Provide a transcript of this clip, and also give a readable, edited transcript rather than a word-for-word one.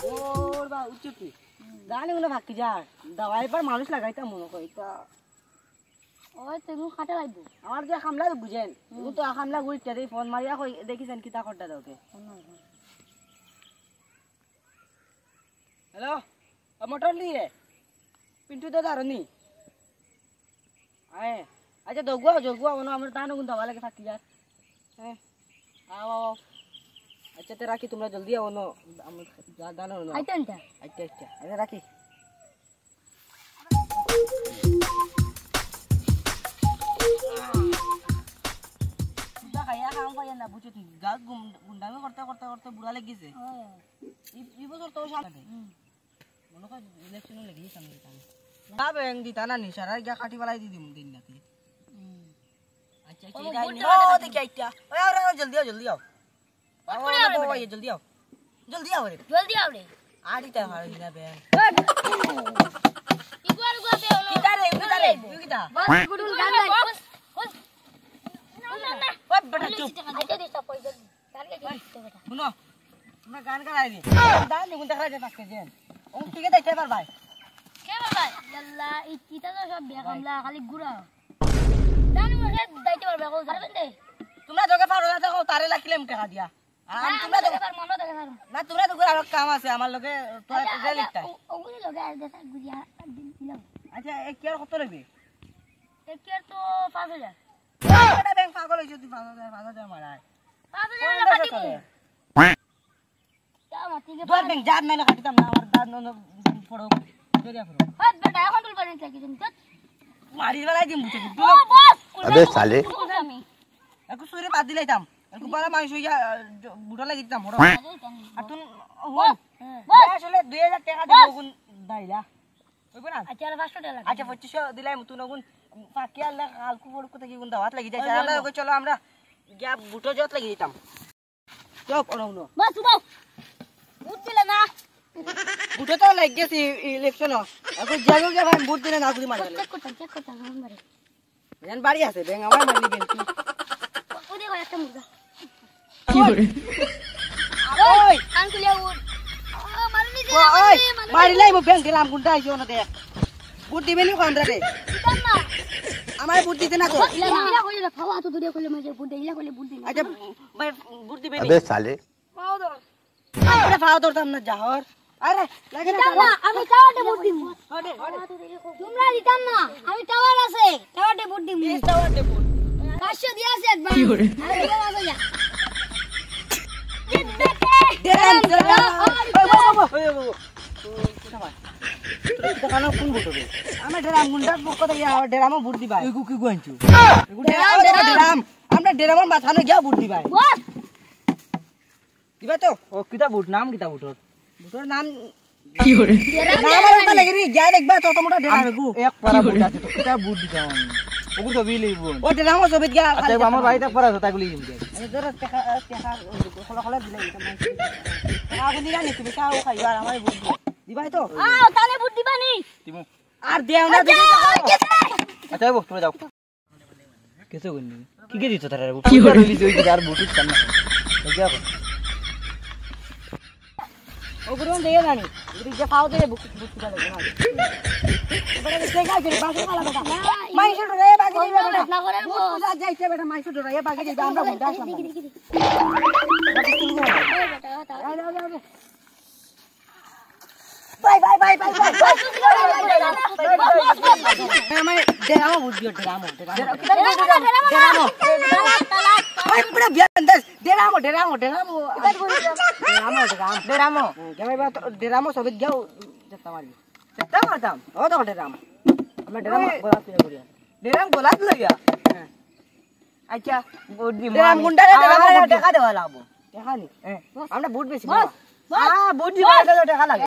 ওর বা উচ্চতি জানি মনে ভাকি যা দাওয়াই পর মানুষ লাগাইতা মনে কই তা ওই তুমি খাটা লাগবো আমার যে খামলা বুঝেন ও তো খামলা গুইটা দেই ফোন মারিয়া কই দেখিছেন কিতা করতে দাওকে হ্যালো মোটর লিয়ে পিন্টু দাদা রনি আয় আচ্ছা জগুয়া বনো আমার তানো গুন দাওয়া লাগে থাকি যার হ্যাঁ आओ अच्छा ते राखी तुमरा जल्दी आओ नो दाना नो আইতা আইতা अच्छा अरे राखी सुधा खाया काम पाया ना बुझे तू गाल गुंडा में करते बुरा लग गई ये बस और तो शाम है मनो का इलेक्शन में लगी सामने का बैंक दी ताना नहीं सारा क्या काटी वाला दी दिन ना थी अच्छा ठीक है नो ते क्या ओए आओ जल्दी आओ आओ ये जल्दी आओ रे জলদি আও রে आड़ी ता हाड़ी ना बे ইগুয়ার গুয়াতে হলো किता रे किता বস গুডুল গান নাই বস না ओए बेटा चुप আইতা দিস্তা পয়সা টার্গেট দিতে বেটা सुनो मैं गान का दी दान नहीं गुंडा करा जाता के जेन उन ठीक है देखे भाई কে বাবা আল্লাহ ইতিটা তো সব বেকামলা খালি গুড়া জানি মনে দাইতে পারবে কো পারবেন দে তোমরা জগে পারো না তো তারে লাখিলাম টাকা দিয়া আর তোমরা দেখে পার মন দেখে পার না তোমরা তো আর কাম আছে আমার লগে তো রে লিখতা ওগুলো লগে আর দেখ গুজিয়া দিলাম আচ্ছা এ কি আর কত লাগবে একে তো 5000 এটা ব্যাংক পাগল হইছে তুই 5000 মারায় 5000 টাকা দিবি যা মাটি কে দর ব্যাংক জাত মেলে কাটিতাম না আমার দাদ ন পড়ো জরিয়া পড়ো হাত বেটা এখন তুল পারেন কি তুমি মারি বেলায় দিম বুঝে ও বস अबे साले আমি একটু সুরে বাদ দিলাইতাম একটু বড় মানুষ হইয়া বুড়া লাগি দিতাম বড় আর তুই বস আসলে 2000 টাকা দিব গুণ দাইলা কইব না আচ্ছা 500 টাকা আচ্ছা 2500 দিলাই মু তুই গুণ ফাকি আল্লাহ কালকু পড়কু থেকে গুণ দাওয়াত লাগি যায় আমরা কই চলো আমরা গিয়া বুটো জত লাগি দিতাম চপ অনউনো বস উঠো উঠছিলে না বুটো তো লাগ গেছে ইলেকশন এখন যাবো কে ভাই বুট দিলে না গুলি মারা চেক করতে আমারে জান বাড়ি আছে ব্যাংক আমার মারলি ব্যাংক ও দেখো একটা মুরগা কি করে ওই আঙ্কুলিয়া উঠ মারনি দে ওই মারিলাই মু ব্যাংক দিলাম গুন্ডা আইছো না দেখ বুট দিবেনি কোন রে দিতাম না আমার বুট দিতে না তো ইলা কইলে ফাওয়া তো দূরে কইলে মাঝে বুট ইলা কইলে বুট দিন আচ্ছা ভাই বুট দিবেনি अबे साले পাও দর আরে পাও দরতাম না জাহর আরে লাগে না না আমি টাওয়ারে বুট দিমু হডে তোমরা দিতাম না আমি টাওয়ার আছে টাওয়ারে বুট দিমু এই টাওয়ারে বুট 500 দিয়া আছে একবার আরে দেওয়া যাবে দেরাম ওই দেখানো কোন বুট হবে আমি দেরাম গুন্ডা পক্ষ থেকে দেরামও বুট দিবা এগু কি গইছো এগু দেরাম আমরা দেরামর মাথানো গিয়া বুট দিবা বস দিবা তো ও কিটা বুট নাম কিটা বুটর বুটর নাম কি করে নাম আর লাগে রে যা দেখবা তো তোমরা দেরাম এগু এক পারা বুট আছে তো কিটা বুট দিতাম আমি ওগু তো বিলেই বোন ও দেরামও সবে গিয়া আচ্ছা আমার বাড়িতে পারা তো তাগুলি নিমকে আমি জরা দেখা খলা খলা দিলাই এটা মাই আগুন দিলা নি তুমি খাও খাইবা আর আমার বুট দিবাই তো আও তালে বুট দিবা নি তিমু আর দেও না আচ্ছা বক তুমি যাও কেসে গনি কি কে দিছ তারে বুট কি হইলি তুই কি আর বুট দিছ না কি হবে ও গুরুন দেয় না নি যদি যে খাও দে বুট দিবা লাগে না বড় দেখে গা করে বাসে মালা বেটা মাইশো রে বাগে দিবা বেটা না করে বুট যাইতে বেটা মাইশো রে বাগে দিবা আমরা বুট আসলাম বাই আমি দেরামো বুট দিও দেরামো ভাই পুরা বিয়ান্দাস দেরামো কেমন বা দেরামো সবে যাও যেতে মারবি যেতে মারতাম ও তো দেরাম আমরা দেরাম গোলাপ তুলে করি দেরাম গোলাপ লাগিয়া আচ্ছা বুট দি দেরাম গুন্ডা দেরাম টাকা দেওয়া লাগবো টাকা নি আমরা বুট বেশি বুট দিবা টাকা লাগে